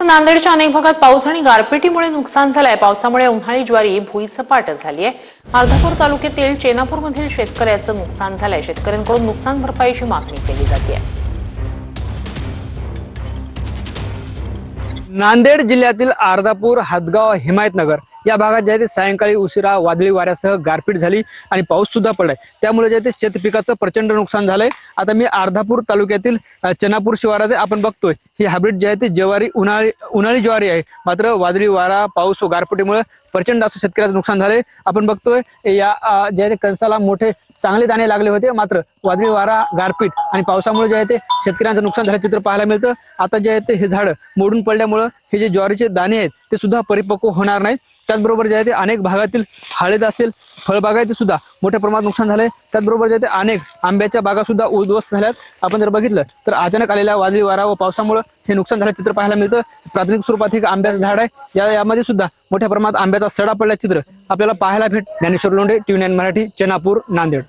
नांदेडच्या अनेक भागात पाऊस आणि गारपिटीमुळे नुकसान झालंय। पावसामुळे उन्हाळी ज्वारी भुईसपाट झाली आहे। अर्धापूर तालुक्यातील चेनापूरमधील शेतकऱ्याचं नुकसान झालंय। शेतकऱ्यांकडून नुकसान भरपाईची मागणी केली जाते। नांदेड जिल्ह्यातील अर्धापूर, हदगाव, हिमायतनगर या भागात जे आहे सायंकाळी उशिरा वादळी वाऱ्यासह गारपीट झाली आणि पाऊस सुद्धा पडलाय। त्यामुळे जे आहे शेतपिकाचं प्रचंड नुकसान झालंय। आता मी अर्धापूर तालुक्यातील चेनापूर शिवारात आपण बघतोय ही हायब्रिड जे आहे ते ज्वारी उन्हाळी ज्वारी आहे। मात्र वादळी वारा, पाऊस व गारपिटीमुळे प्रचंड असं शेतकऱ्याचं नुकसान झालंय। आपण बघतोय या जे आहे कणसाला मोठे चांगले दाणे लागले होते, मात्र वादळी वारा, गारपीट आणि पावसामुळे जे आहे ते शेतकऱ्यांचं नुकसान झाल्याचं चित्र पाहायला मिळतं। आता जे आहे ते हे झाड मोडून पडल्यामुळे हे जे ज्वारीचे दाणे आहेत ते सुद्धा परिपक्व होणार नाहीत। त्याचबरोबर जे आहे ते अनेक भागातील हळद असेल, फळबागायचे सुद्धा मोठ्या प्रमाणात नुकसान झाले। त्याचबरोबर जे आहे ते अनेक आंब्याच्या बागा सुद्धा उद्ध्वस्त झाल्यात। आपण जर बघितलं तर अचानक आलेल्या वादळी वारा व पावसामुळे हे नुकसान झाल्याचं चित्र पाहायला मिळतं। प्राथमिक स्वरूपात हे आंब्याचं झाड आहे, यामध्ये सुद्धा मोठ्या प्रमाणात आंब्याचा सडा पडल्याचं चित्र आपल्याला पाहायला ज्ञानेश्वर लोंढे, TV9 मराठी, चेनापूर, नांदेड।